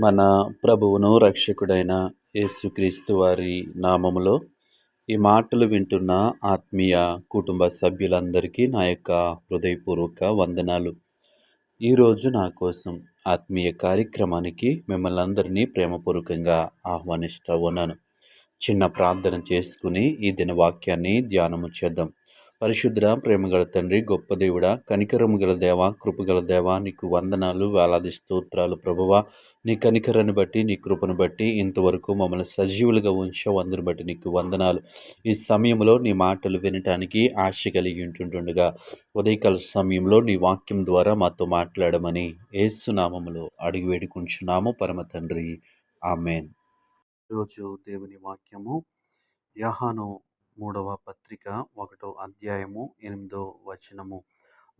మన ప్రభువును రక్షకుడైన యేసుక్రీస్తు వారి నామములో ఈ మాటలు వింటున్న ఆత్మీయ కుటుంబ సభ్యులందరికీ నా యొక్క హృదయపూర్వక వందనాలు. ఈరోజు నా కోసం ఆత్మీయ కార్యక్రమానికి మిమ్మల్ని అందరినీ ప్రేమపూర్వకంగా ఆహ్వానిస్తూ ఉన్నాను. చిన్న ప్రార్థన చేసుకుని ఈ దిన వాక్యాన్ని ధ్యానము చేద్దాం. పరిశుద్ధ ప్రేమగల తండ్రి, గొప్ప దేవుడా, కనికరము గల దేవ, కృపగల దేవ, నీకు వందనాలు, వేలాది స్తోత్రాలు ప్రభువా. నీ కనికరాన్ని బట్టి, నీ కృపను బట్టి ఇంతవరకు మమ్మల్ని సజీవులుగా ఉంచావు. అందుని బట్టి నీకు వందనాలు. ఈ సమయంలో నీ మాటలు వినటానికి ఆశ కలిగి ఉంటుండగా ఉదయకాల సమయంలో నీ వాక్యం ద్వారా మాతో మాట్లాడమని యేసు నామములో అడిగి వేడుకుంటున్నాము పరమ తండ్రి. ఆమేన్. ఈరోజు దేవుని వాక్యము యోహాను 3వ పత్రిక 1వ అధ్యాయము 8వ వచనము.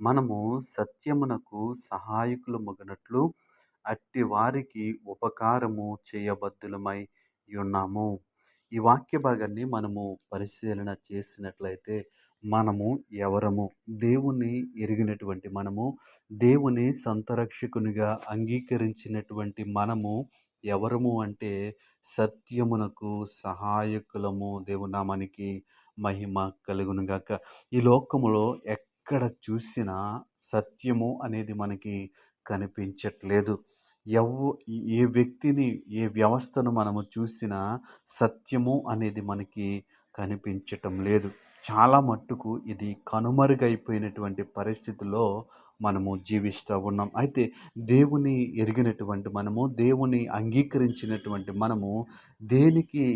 మనము సత్యమునకు సహాయకులు మగునట్లు అట్టి వారికి ఉపకారము చేయబద్దులమై ఉన్నాము. ఈ వాక్య భాగాన్ని మనము పరిశీలన చేసినట్లయితే మనము ఎవరము, దేవుని ఎరిగినటువంటి మనము, దేవుని సంతరక్షకునిగా అంగీకరించినటువంటి మనము ఎవరము అంటే సత్యమునకు సహాయకులము. దేవునామానికి మహిమ కలుగునుగాక. ఈ లోకములో ఎక్కడ చూసినా సత్యము అనేది మనకి కనిపించట్లేదు. ఏ వ్యక్తిని, ఏ వ్యవస్థను మనము చూసినా సత్యము అనేది మనకి కనిపించటం లేదు. చాలా మట్టుకు ఇది కనుమరుగైపోయినటువంటి పరిస్థితుల్లో మనము జీవిస్తూ ఉన్నాం. అయితే దేవుని ఎరిగినటువంటి మనము, దేవుని అంగీకరించినటువంటి మనము దేనికి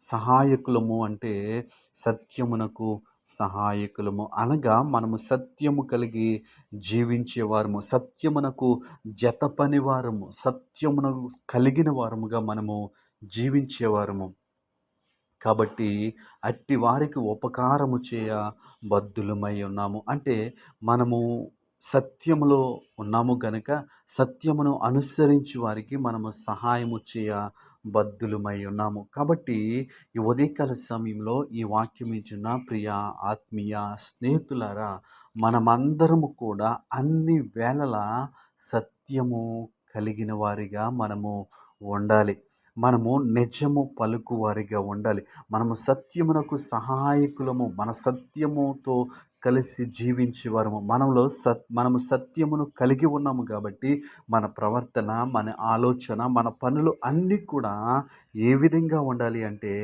సహాయకులము అంటే సత్యమునకు సహాయకులము. అనగా మనము సత్యము కలిగి జీవించేవారము, సత్యమునకు జతపని వారము, సత్యమునకు కలిగిన వారముగా మనము జీవించేవారము. కాబట్టి అట్టి వారికి ఉపకారము చేయ బద్దులమై ఉన్నాము. అంటే మనము సత్యములో ఉన్నాము గనుక సత్యమును అనుసరించి వారికి మనము సహాయము చేయ బద్దులమై ఉన్నాము. కాబట్టి ఈ ఉదయకాల సమయంలో ఈ వాక్యం ఇచ్చిన ప్రియ ఆత్మీయ స్నేహితులారా, మనమందరము కూడా అన్ని వేళలా సత్యము కలిగిన వారిగా మనము ఉండాలి. మనము నిజము పలుకువారిగా ఉండాలి. మనము సత్యమునకు సహాయకులము, మన సత్యముతో కలిసి జీవించేవారము. మనము సత్యమును కలిగి ఉన్నాము కాబట్టి మన ప్రవర్తన, మన ఆలోచన, మన పనులు అన్నీ కూడా ఏ విధంగా ఉండాలి అంటే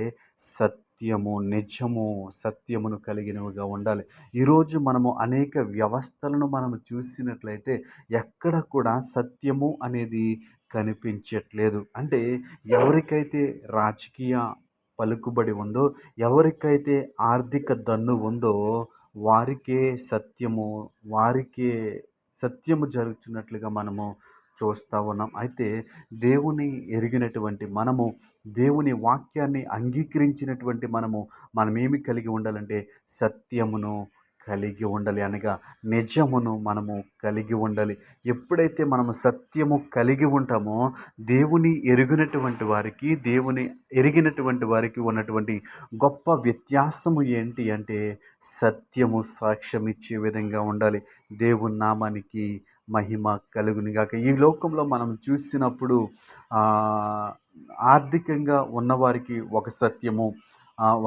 సత్యము, నిజము, సత్యమును కలిగినవిగా ఉండాలి. ఈరోజు మనము అనేక వ్యవస్థలను మనము చూసినట్లయితే ఎక్కడ కూడా సత్యము అనేది కనిపించట్లేదు. అంటే ఎవరికైతే రాజకీయ పలుకుబడి ఉందో, ఎవరికైతే ఆర్థిక దన్ను ఉందో వారికే సత్యము జరుగుతున్నట్లుగా మనము చూస్తూ ఉన్నాం. అయితే దేవుని ఎరిగినటువంటి మనము, దేవుని వాక్యాన్ని అంగీకరించినటువంటి మనమేమి కలిగి ఉండాలంటే సత్యమును కలిగి ఉండాలి. అనగా నిజమును మనము కలిగి ఉండాలి. ఎప్పుడైతే మనము సత్యము కలిగి ఉంటామో దేవుని ఎరిగినటువంటి వారికి ఉన్నటువంటి గొప్ప వ్యత్యాసము ఏంటి అంటే సత్యము సాక్ష్యం ఇచ్చే విధంగా ఉండాలి. దేవుని నామానికి మహిమ కలుగునిగాక. ఈ లోకంలో మనం చూసినప్పుడు ఆర్థికంగా ఉన్నవారికి ఒక సత్యము,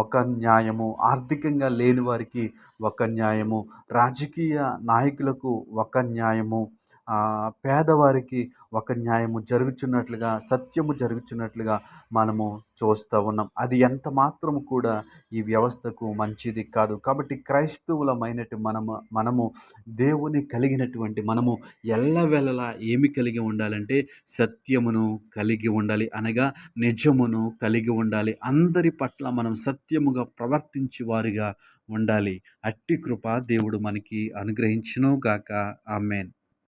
ఒక న్యాయము, ఆర్థికంగా లేని వారికి ఒక న్యాయము, రాజకీయ నాయకులకు ఒక న్యాయము, పేదవారికి ఒక న్యాయము జరుగుతున్నట్లుగా, సత్యము జరుగుతున్నట్లుగా మనము చూస్తూ ఉన్నాం. అది ఎంత మాత్రము కూడా ఈ వ్యవస్థకు మంచిది కాదు. కాబట్టి క్రైస్తవులమైనట్టు మనము దేవుని కలిగినటువంటి మనము ఎల్లవేళలా ఏమి కలిగి ఉండాలంటే సత్యమును కలిగి ఉండాలి. అనగా నిజమును కలిగి ఉండాలి. అందరి పట్ల మనం సత్యముగా ప్రవర్తించే వారిగా ఉండాలి. అట్టి కృప దేవుడు మనకి అనుగ్రహించును గాక. ఆమేన్.